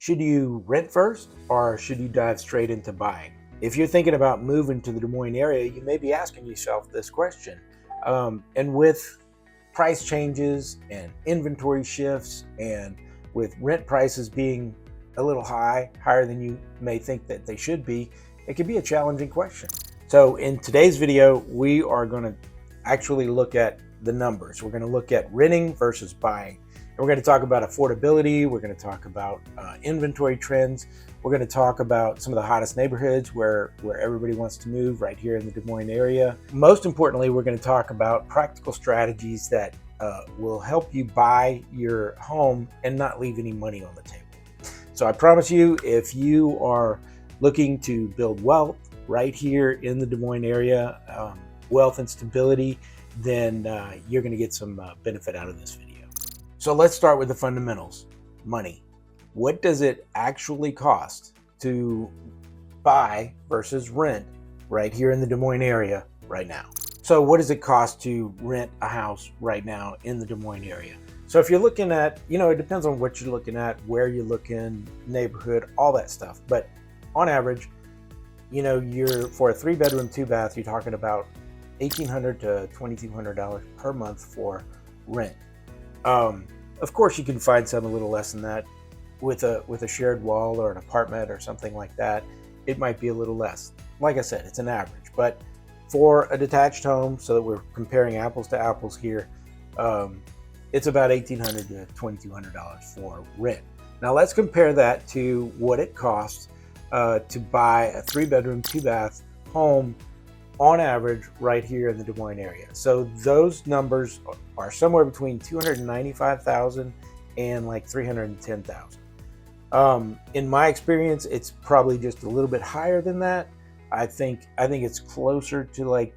Should you rent first or should you dive straight into buying? If you're thinking about moving to the Des Moines area, you may be asking yourself this question. And with price changes and inventory shifts, and with rent prices being a little higher than you may think that they should be, it can be a challenging question. So in today's video, we are going to actually look at the numbers. We're going to look at renting versus buying. And we're going to talk about affordability. We're going to talk about inventory trends. We're going to talk about some of the hottest neighborhoods where everybody wants to move right here in the Des Moines area. Most importantly, we're going to talk about practical strategies that will help you buy your home and not leave any money on the table. So I promise you, if you are looking to build wealth right here in the Des Moines area, wealth and stability, then you're going to get some benefit out of this video. So let's start with the fundamentals. Money. What does it actually cost to buy versus rent right here in the Des Moines area right now? So what does it cost to rent a house right now in the Des Moines area? So if you're looking at, it depends on what you're looking at, where you're looking, neighborhood, all that stuff. But on average, you're for a 3-bedroom, 2-bath, you're talking about $1,800 to $2,200 per month for rent. Of course, you can find some a little less than that with a shared wall or an apartment or something like that. It might be a little less. Like I said, it's an average. But for a detached home, so that we're comparing apples to apples here, it's about $1,800 to $2,200 for rent. Now let's compare that to what it costs to buy a 3-bedroom, 2-bath home on average right here in the Des Moines area. So those numbers are somewhere between $295,000 and like $310,000. In my experience, it's probably just a little bit higher than that. I think it's closer to like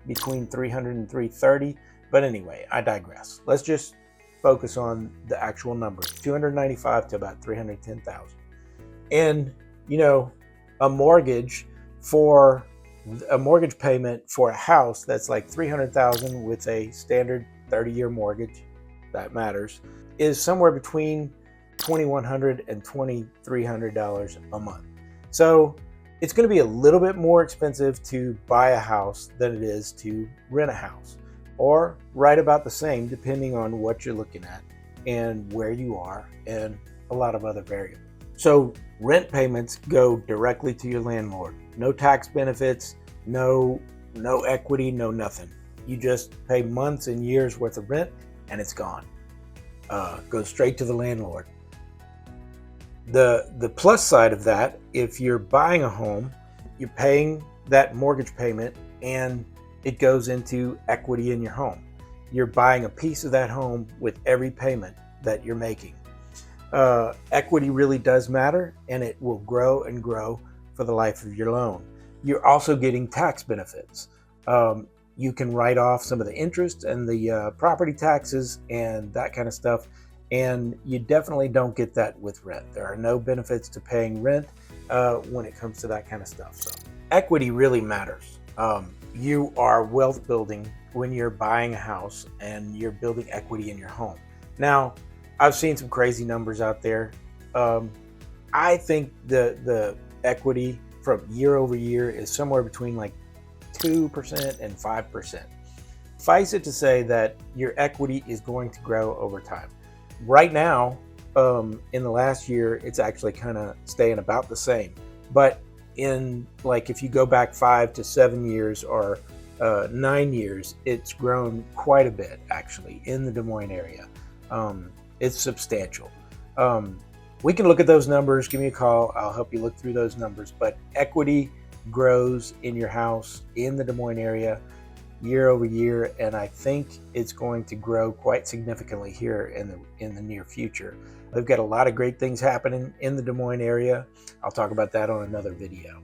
between $300,000 and $330,000. But anyway, I digress. Let's just focus on the actual numbers: $295,000 to about $310,000. And a mortgage payment for a house that's like $300,000 with a standard 30-year mortgage, that matters, is somewhere between $2,100 and $2,300 a month. So it's going to be a little bit more expensive to buy a house than it is to rent a house, or right about the same depending on what you're looking at and where you are and a lot of other variables. So rent payments go directly to your landlord. No tax benefits, no equity, no nothing. You just pay months and years worth of rent and it's gone. Goes straight to the landlord. The plus side of that, if you're buying a home, you're paying that mortgage payment and it goes into equity in your home. You're buying a piece of that home with every payment that you're making. Equity really does matter, and it will grow and grow for the life of your loan. You're also getting tax benefits. You can write off some of the interest and the property taxes and that kind of stuff, and you definitely don't get that with rent. There are no benefits to paying rent when it comes to that kind of stuff. So equity really matters. You are wealth building when you're buying a house and you're building equity in your home. Now, I've seen some crazy numbers out there. I think the equity from year over year is somewhere between like 2% and 5%. Suffice it to say that your equity is going to grow over time. Right now, in the last year, it's actually kind of staying about the same. But in if you go back 5 to 7 years or 9 years, it's grown quite a bit actually in the Des Moines area. It's substantial. We can look at those numbers. Give me a call. I'll help you look through those numbers. But equity grows in your house in the Des Moines area year over year, and I think it's going to grow quite significantly here in the near future. They've got a lot of great things happening in the Des Moines area. I'll talk about that on another video.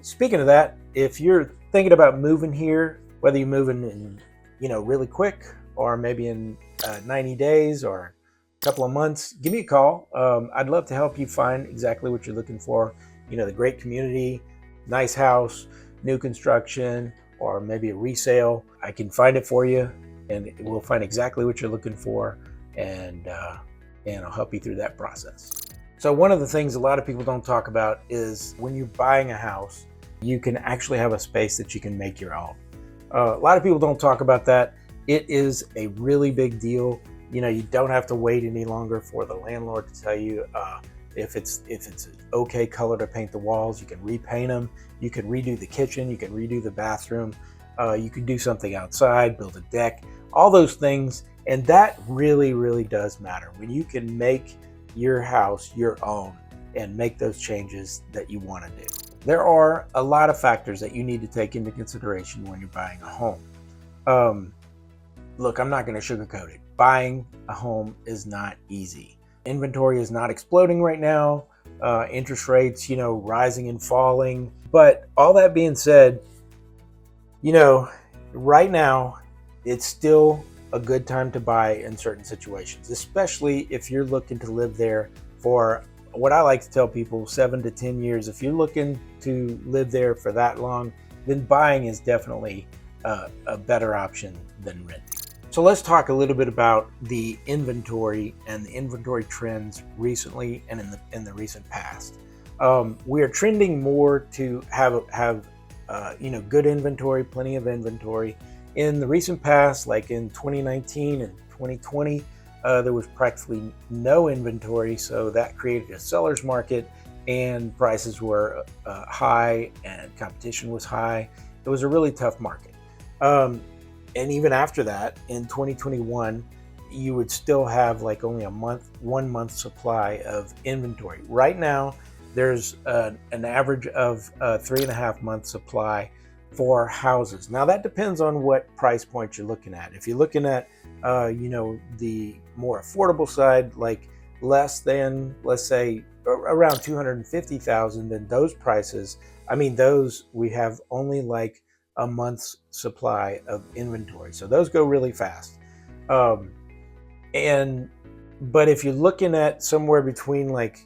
Speaking of that, if you're thinking about moving here, whether you're moving in, really quick or maybe in 90 days or a couple of months, give me a call. I'd love to help you find exactly what you're looking for. The great community, nice house, new construction, or maybe a resale. I can find it for you, and we'll find exactly what you're looking for, and I'll help you through that process. So one of the things a lot of people don't talk about is when you're buying a house, you can actually have a space that you can make your own. A lot of people don't talk about that. It is a really big deal. You don't have to wait any longer for the landlord to tell you if it's an okay color to paint the walls. You can repaint them. You can redo the kitchen. You can redo the bathroom. You can do something outside, build a deck, all those things. And that really, really does matter when you can make your house your own and make those changes that you want to do. There are a lot of factors that you need to take into consideration when you're buying a home. Look, I'm not going to sugarcoat it. Buying a home is not easy. Inventory is not exploding right now. Interest rates, rising and falling. But all that being said, right now, it's still a good time to buy in certain situations, especially if you're looking to live there for what I like to tell people, 7 to 10 years. If you're looking to live there for that long, then buying is definitely a better option than renting. So let's talk a little bit about the inventory and the inventory trends recently and in the recent past. We are trending more to have good inventory, plenty of inventory. In the recent past, like in 2019 and 2020, there was practically no inventory, so that created a seller's market, and prices were high and competition was high. It was a really tough market. And even after that, in 2021, you would still have like only 1 month supply of inventory. Right now, there's an average of 3.5 months supply for houses. Now that depends on what price point you're looking at. If you're looking at, the more affordable side, like less than, let's say, around 250,000, then those prices, those we have only like a month's supply of inventory. So those go really fast. But if you're looking at somewhere between like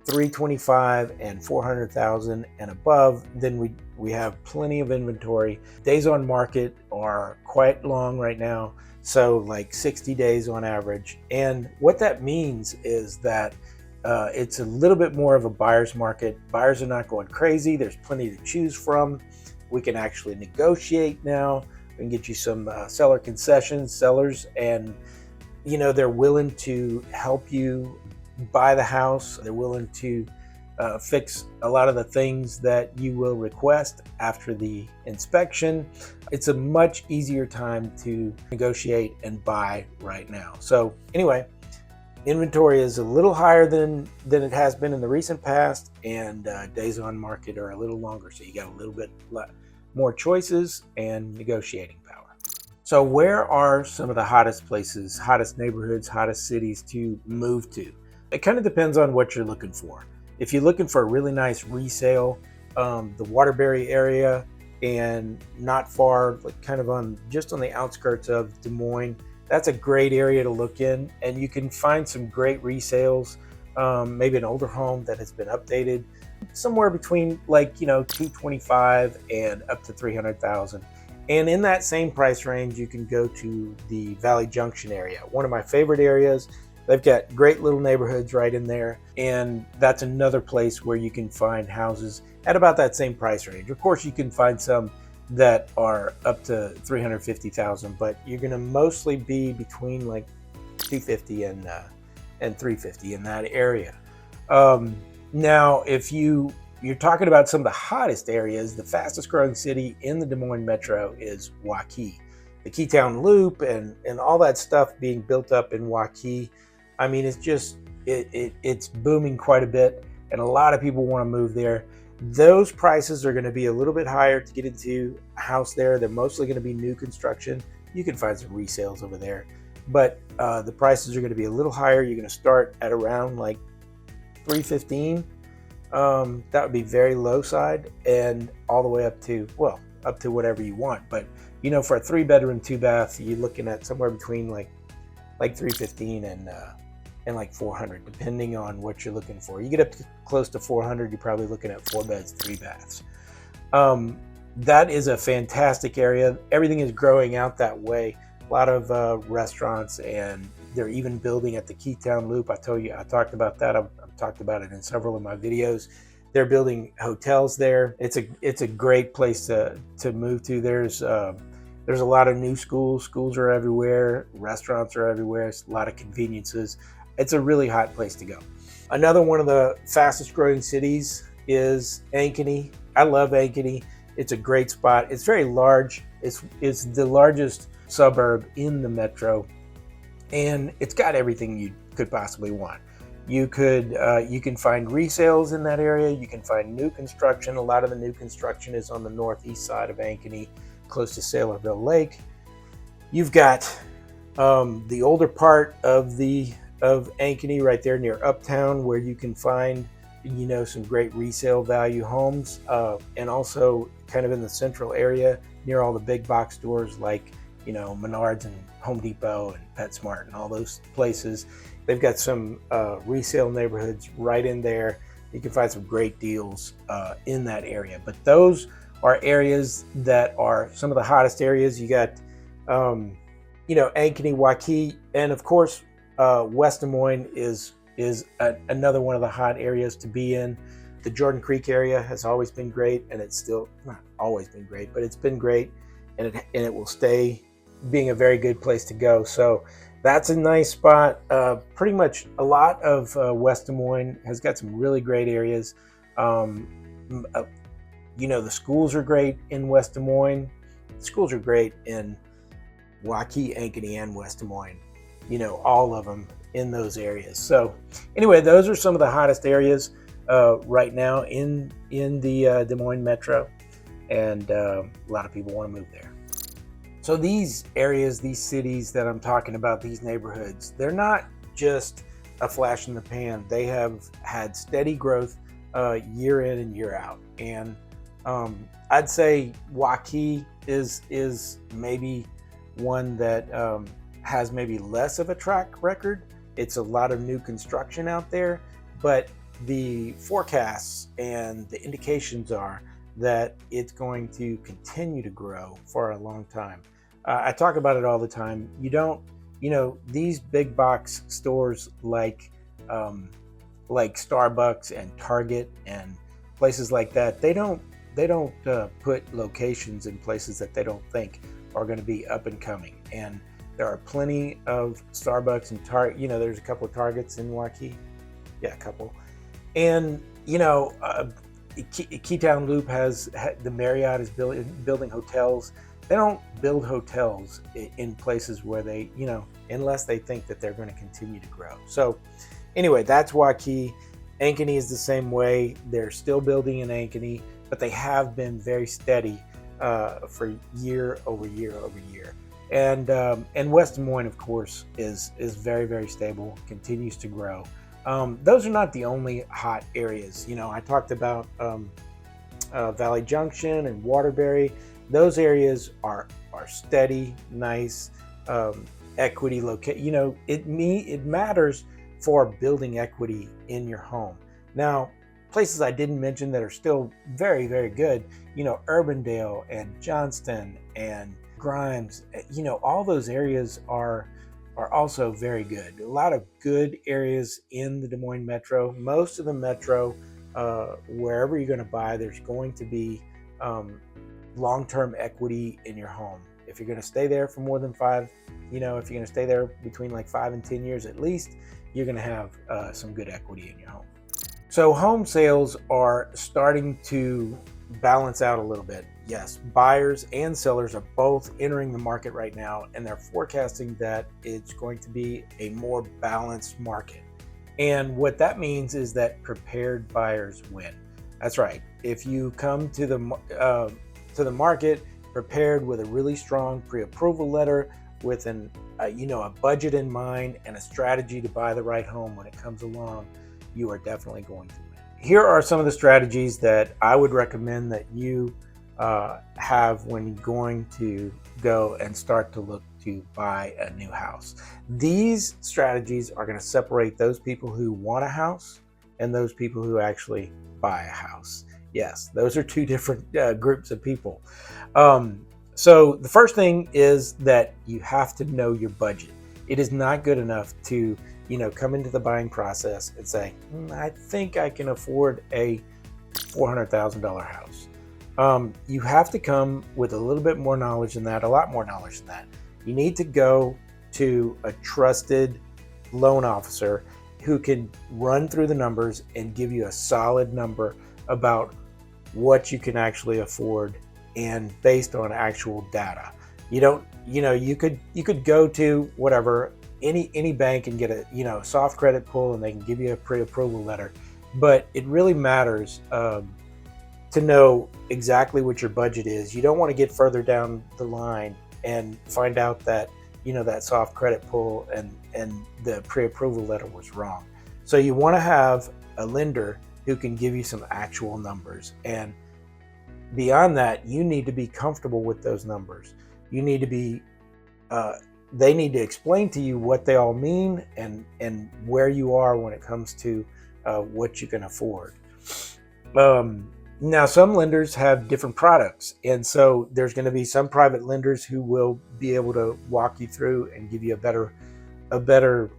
325 and 400,000 and above, then we have plenty of inventory. Days on market are quite long right now, so like 60 days on average. And what that means is that it's a little bit more of a buyer's market. Buyers are not going crazy. There's plenty to choose from. We can actually negotiate now. We can get you some seller concessions, sellers, and they're willing to help you buy the house. They're willing to fix a lot of the things that you will request after the inspection. It's a much easier time to negotiate and buy right now. So anyway, inventory is a little higher than it has been in the recent past, and days on market are a little longer. So you got a little bit more choices and negotiating power. So where are some of the hottest places, hottest neighborhoods, hottest cities to move to? It kind of depends on what you're looking for. If you're looking for a really nice resale, the Waterbury area and not far, like kind of just on the outskirts of Des Moines, that's a great area to look in, and you can find some great resales. Maybe an older home that has been updated, somewhere between 225 and up to 300,000. And in that same price range, you can go to the Valley Junction area, one of my favorite areas. They've got great little neighborhoods right in there, and that's another place where you can find houses at about that same price range. Of course, you can find some that are up to 350,000, but you're going to mostly be between like 250 and 350 in that area. Now, if you're talking about some of the hottest areas, the fastest growing city in the Des Moines metro is Waukee. The Keytown Loop and all that stuff being built up in Waukee. It's just, it's booming quite a bit, and a lot of people want to move there. Those prices are going to be a little bit higher to get into a house there. They're mostly going to be new construction. You can find some resales over there, but the prices are going to be a little higher. You're going to start at around like 315. That would be very low side, and all the way up to whatever you want. But for a 3-bedroom, 2-bath, you're looking at somewhere between like 315 and like 400, depending on what you're looking for. You get up to close to 400, you're probably looking at 4 beds, 3 baths. That is a fantastic area. Everything is growing out that way. A lot of restaurants and They're even building at the Keytown Loop. I told you, I talked about that. I've talked about it in several of my videos. They're building hotels there. It's a great place to move to. There's a lot of new schools. Schools are everywhere. Restaurants are everywhere. It's a lot of conveniences. It's a really hot place to go. Another one of the fastest growing cities is Ankeny. I love Ankeny. It's a great spot. It's very large. It's the largest suburb in the metro, and it's got everything you could possibly want. You can find resales in that area. You can find new construction. A lot of the new construction is on the northeast side of Ankeny, close to Saylorville Lake. You've got the older part of Ankeny right there near Uptown, where you can find some great resale value homes, and also kind of in the central area near all the big box stores like Menards and Home Depot and PetSmart and all those places. They've got some resale neighborhoods right in there. You can find some great deals in that area. But those are areas that are some of the hottest areas. You got, Ankeny, Waukee, and of course, West Des Moines is another one of the hot areas to be in. The Jordan Creek area has always been great, and it's still not always been great, but it's been great, and it will stay being a very good place to go. So that's a nice spot. Pretty much a lot of West Des Moines has got some really great areas. The schools are great in West Des Moines. The schools are great in Waukee, Ankeny, and West Des Moines. All of them in those areas. So anyway, those are some of the hottest areas right now in the Des Moines metro, and a lot of people want to move there. So these areas, these cities that I'm talking about, these neighborhoods, they're not just a flash in the pan. They have had steady growth year in and year out. And I'd say Waukee is maybe one that has maybe less of a track record. It's a lot of new construction out there, but the forecasts and the indications are that it's going to continue to grow for a long time. I talk about it all the time. These big box stores like Starbucks and Target and places like that, they don't put locations in places that they don't think are going to be up and coming. And there are plenty of Starbucks and Target. There's a couple of Targets in Waukee. Yeah, a couple. And Keytown Loop the Marriott is building hotels. They don't build hotels in places where they, unless they think that they're going to continue to grow. So anyway, that's Waukee. Ankeny is the same way. They're still building in Ankeny, but they have been very steady for year over year over year. And West Des Moines, of course, is very, very stable, continues to grow. Those are not the only hot areas. I talked about Valley Junction and Waterbury. Those areas are steady, nice, equity locate. It matters for building equity in your home. Now, places I didn't mention that are still very, very good, Urbandale and Johnston and Grimes, all those areas are also very good. A lot of good areas in the Des Moines metro. Most of the metro, wherever you're going to buy, there's going to be long-term equity in your home. If you're going to stay there for more than if you're going to stay there between like 5 and 10 years at least, you're going to have some good equity in your home. So home sales are starting to balance out a little bit. Yes, buyers and sellers are both entering the market right now, and they're forecasting that it's going to be a more balanced market. And what that means is that prepared buyers win. That's right. If you come to the market prepared with a really strong pre-approval letter, with a budget in mind and a strategy to buy the right home when it comes along, you are definitely going to win. Here are some of the strategies that I would recommend that you have when you're going to go and start to look to buy a new house. These strategies are going to separate those people who want a house and those people who actually buy a house. Yes, those are two different groups of people. So the first thing is that you have to know your budget. it is not good enough to, come into the buying process and say, I think I can afford a $400,000 house. You have to come with a little bit more knowledge than that, a lot more knowledge than that. You need to go to a trusted loan officer who can run through the numbers and give you a solid number about what you can actually afford and based on actual data. You could go to whatever, any bank and get a soft credit pull, and they can give you a pre-approval letter. But it really matters to know exactly what your budget is. You don't want to get further down the line and find out that that soft credit pull and the pre-approval letter was wrong. So you want to have a lender who can give you some actual numbers, and beyond that, you need to be comfortable with those numbers. You need to be they need to explain to you what they all mean and where you are when it comes to what you can afford. Now, some lenders have different products, and so there's going to be some private lenders who will be able to walk you through and give you a better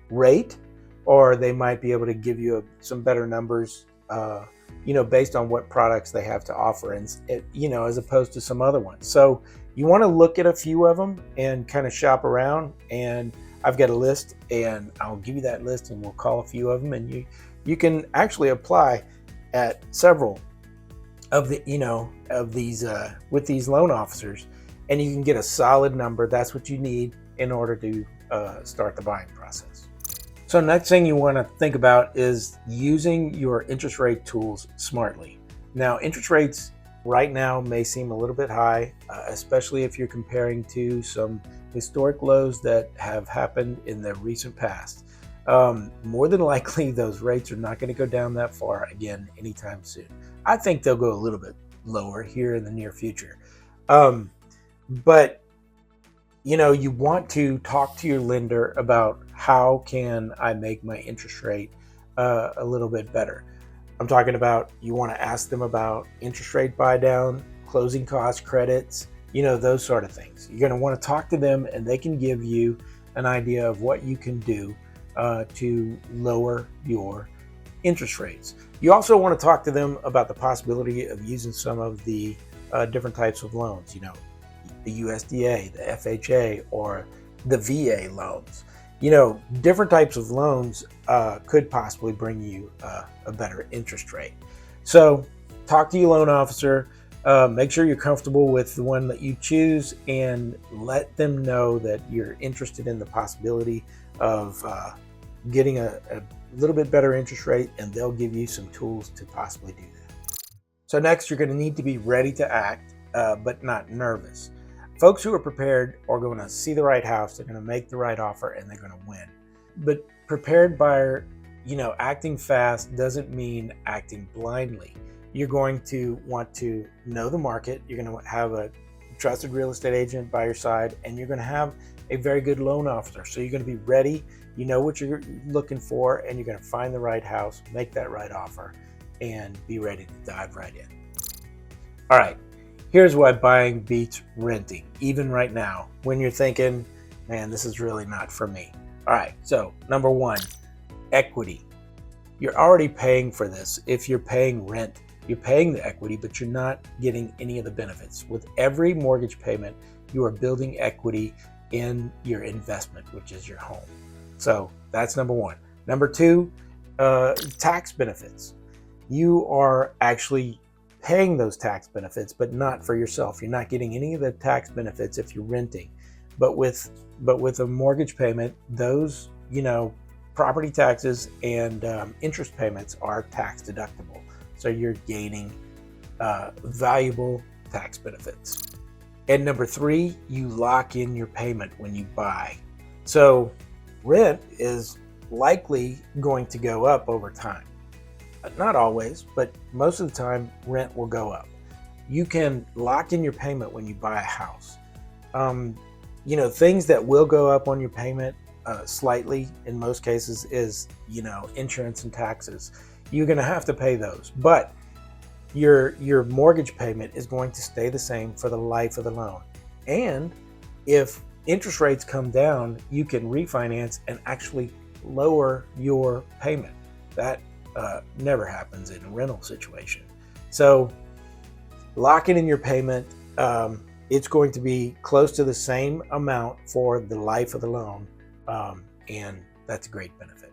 rate, or they might be able to give you some better numbers, based on what products they have to offer, and as opposed to some other ones. So you want to look at a few of them and kind of shop around. And I've got a list, and I'll give you that list, and we'll call a few of them, and you can actually apply at several of these with these loan officers, and you can get a solid number. That's what you need in order to start the buying process. So next thing you want to think about is using your interest rate tools smartly. Now, interest rates right now may seem a little bit high, especially if you're comparing to some historic lows that have happened in the recent past. More than likely, those rates are not going to go down that far again anytime soon. I think they'll go a little bit lower here in the near future. But you want to talk to your lender about how can I make my interest rate a little bit better. I'm talking about, you want to ask them about interest rate buy down, closing cost credits, those sort of things. You're going to want to talk to them, and they can give you an idea of what you can do to lower your interest rates. You also want to talk to them about the possibility of using some of the different types of loans, the USDA, the FHA, or the VA loans. Different types of loans could possibly bring you a better interest rate. So talk to your loan officer, make sure you're comfortable with the one that you choose, and let them know that you're interested in the possibility of getting a little bit better interest rate, and they'll give you some tools to possibly do that. So next, you're going to need to be ready to act, but not nervous. Folks who are prepared are going to see the right house, they're going to make the right offer, and they're going to win. But prepared buyer, acting fast doesn't mean acting blindly. You're going to want to know the market. You're going to have a trusted real estate agent by your side, and you're going to have a very good loan officer. So you're going to be ready. You know what you're looking for, and you're going to find the right house, make that right offer, and be ready to dive right in. All right. Here's why buying beats renting, even right now, when you're thinking, man, this is really not for me. All right, so number one, equity. You're already paying for this. If you're paying rent, you're paying the equity, but you're not getting any of the benefits. With every mortgage payment, you are building equity in your investment, which is your home. So that's number one. Number two, tax benefits. You are actually paying those tax benefits, but not for yourself. You're not getting any of the tax benefits if you're renting. But with a mortgage payment, those property taxes and interest payments are tax deductible. So you're gaining valuable tax benefits. And number three, you lock in your payment when you buy. So rent is likely going to go up over time. Not always, but most of the time, rent will go up. You can lock in your payment when you buy a house. Things that will go up on your payment slightly in most cases is, insurance and taxes. You're going to have to pay those, but your mortgage payment is going to stay the same for the life of the loan. And if interest rates come down, you can refinance and actually lower your payment. That never happens in a rental situation. So locking in your payment, it's going to be close to the same amount for the life of the loan, and that's a great benefit.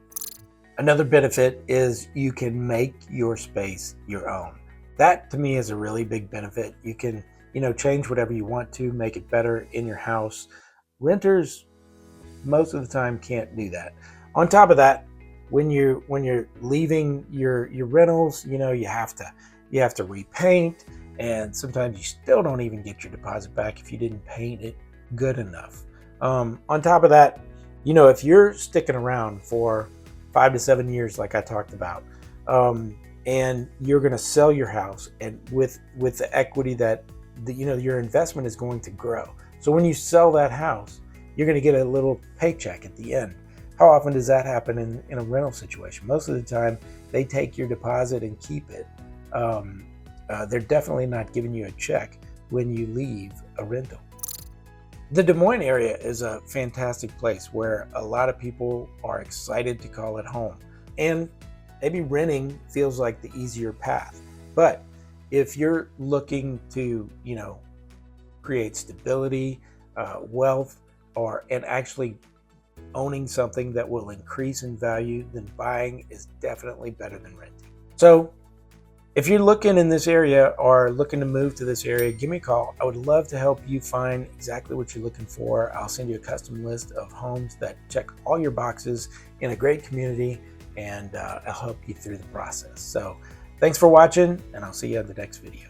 Another benefit is you can make your space your own. That to me is a really big benefit. You can, change whatever you want to, make it better in your house. Renters most of the time can't do that. On top of that, when you're leaving your rentals, you have to repaint, and sometimes you still don't even get your deposit back if you didn't paint it good enough. On top of that, if you're sticking around for 5 to 7 years, like I talked about, and you're going to sell your house, and with the equity that your investment is going to grow. So when you sell that house, you're going to get a little paycheck at the end. How often does that happen in a rental situation? Most of the time, they take your deposit and keep it. They're definitely not giving you a check when you leave a rental. The Des Moines area is a fantastic place where a lot of people are excited to call it home. And maybe renting feels like the easier path. But if you're looking to, create stability, wealth, and actually owning something that will increase in value, then buying is definitely better than renting. So if you're looking in this area or looking to move to this area, give me a call. I would love to help you find exactly what you're looking for. I'll send you a custom list of homes that check all your boxes in a great community, and I'll help you through the process. So thanks for watching, and I'll see you in the next video.